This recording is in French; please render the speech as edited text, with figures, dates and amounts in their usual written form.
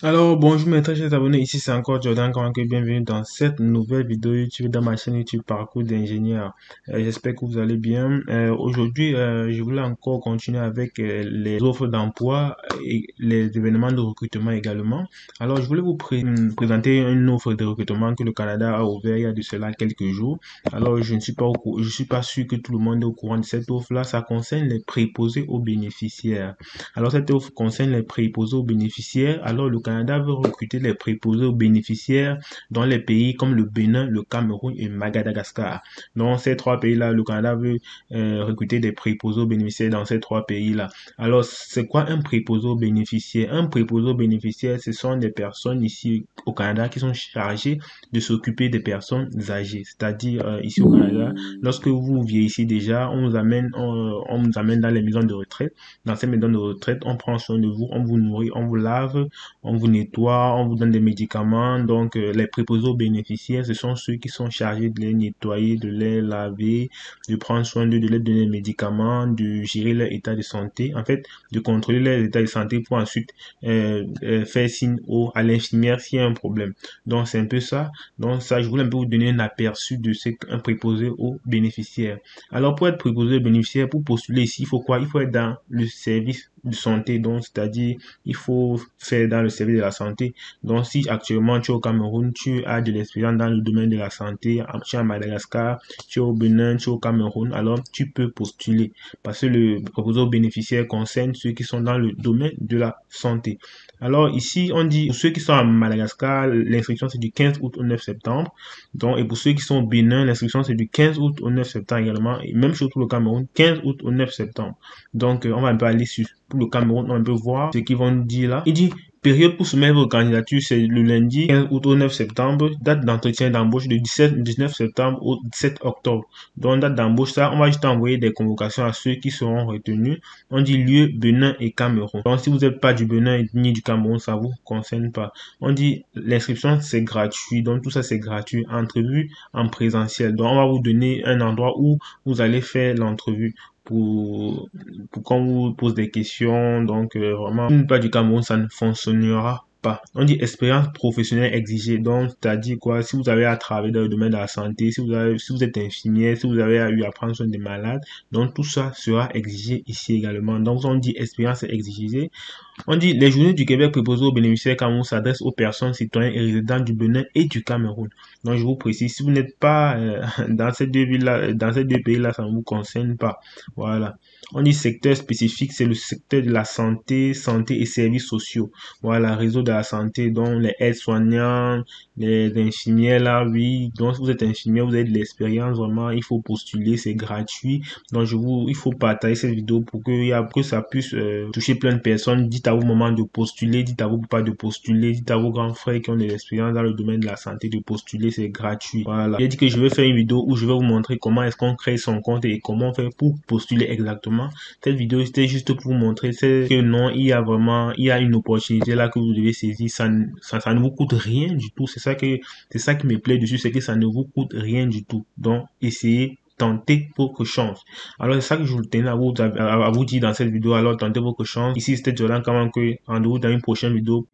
Alors, bonjour mes très chers abonnés, ici c'est encore Jordan Kawanke, bienvenue dans cette nouvelle vidéo YouTube dans ma chaîne YouTube Parcours d'ingénieur. J'espère que vous allez bien. Aujourd'hui, je voulais encore continuer avec les offres d'emploi et les événements de recrutement également. Alors, je voulais vous présenter une offre de recrutement que le Canada a ouvert il y a de cela quelques jours. Alors, je suis pas sûr que tout le monde est au courant de cette offre-là. Ça concerne les préposés aux bénéficiaires. Alors, cette offre concerne les préposés aux bénéficiaires. Alors, le Canada veut recruter les préposés aux bénéficiaires dans les pays comme le Bénin, le Cameroun et Madagascar. Dans ces trois pays-là, le Canada veut recruter des préposés aux bénéficiaires dans ces trois pays-là. Alors, c'est quoi un préposé aux bénéficiaires? Un préposé aux bénéficiaires, ce sont des personnes ici au Canada qui sont chargées de s'occuper des personnes âgées. C'est-à-dire, ici au Canada, lorsque vous vieillissez déjà, on nous amène dans les maisons de retraite. Dans ces maisons de retraite, on prend soin de vous, on vous nourrit, on vous lave, on vous nettoie, on vous donne des médicaments. Donc, les préposés aux bénéficiaires, ce sont ceux qui sont chargés de les nettoyer, de les laver, de prendre soin d'eux, de leur donner des médicaments, de gérer leur état de santé. En fait, de contrôler leur état de santé pour ensuite faire signe à l'infirmière s'il y a un problème. Donc, c'est un peu ça. Donc, ça, je voulais un peu vous donner un aperçu de ce qu'un préposé aux bénéficiaires. Alors, pour être préposé aux bénéficiaires, pour postuler ici, il faut quoi? Il faut être dans le service de santé, donc c'est-à-dire il faut faire dans le service de la santé. Donc si actuellement tu es au Cameroun, tu as de l'expérience dans le domaine de la santé, tu es à Madagascar, tu es au Bénin, tu es au Cameroun, alors tu peux postuler parce que le proposé aux bénéficiaires concerne ceux qui sont dans le domaine de la santé. Alors ici, on dit pour ceux qui sont à Madagascar, l'inscription c'est du 15 août au 9 septembre. Donc, et pour ceux qui sont au Bénin, l'inscription c'est du 15 août au 9 septembre également. Et même chose pour le Cameroun, 15 août au 9 septembre. Donc, on va un peu aller pour le Cameroun, on va un peu voir ce qu'ils vont dire là. Il dit, période pour soumettre vos candidatures, c'est le lundi 15 août au 9 septembre. Date d'entretien d'embauche de 19 septembre au 17 octobre. Donc, date d'embauche, ça, on va juste envoyer des convocations à ceux qui seront retenus. On dit lieu Bénin et Cameroun. Donc, si vous n'êtes pas du Bénin ni du Cameroun, ça vous concerne pas. On dit l'inscription, c'est gratuit. Donc, tout ça, c'est gratuit. Entrevue en présentiel. Donc, on va vous donner un endroit où vous allez faire l'entrevue pour qu'on vous pose des questions. Donc, vraiment, si vous n'êtes pas du Cameroun, ça ne fonctionnera pas. On dit expérience professionnelle exigée. Donc, c'est-à-dire quoi? Si vous avez à travailler dans le domaine de la santé, si vous êtes infirmière, si vous avez eu à prendre soin des malades, donc tout ça sera exigé ici également. Donc, on dit expérience exigée. On dit les journées du Québec proposées aux bénéficiaires Cameroun s'adressent aux personnes citoyennes et résidents du Bénin et du Cameroun. Donc je vous précise, si vous n'êtes pas dans ces deux villes-là, dans ces deux pays-là, ça ne vous concerne pas. Voilà. On dit secteur spécifique, c'est le secteur de la santé, santé et services sociaux. Voilà, réseau de la santé, dont les aides-soignants, les infirmières là, oui. Donc si vous êtes infirmière, vous avez de l'expérience, vraiment, il faut postuler, c'est gratuit. Donc il faut partager cette vidéo pour que ça puisse toucher plein de personnes. Dites à vos mamans de postuler, dites à vos papas de postuler, dites à vos grands frères qui ont de l'expérience dans le domaine de la santé de postuler, c'est gratuit. Voilà. J'ai dit que je vais faire une vidéo où je vais vous montrer comment est-ce qu'on crée son compte et comment faire pour postuler exactement. Cette vidéo, c'était juste pour vous montrer que non, il y a une opportunité là que vous devez saisir. Ça ne vous coûte rien du tout. C'est ça qui me plaît dessus, c'est que ça ne vous coûte rien du tout. Donc, essayez. Tentez votre chance. Alors, c'est ça que je vous tenais à vous dire dans cette vidéo. Alors, tentez votre chance. Ici, c'était Jordan Kamanke. Rendez-vous dans une prochaine vidéo.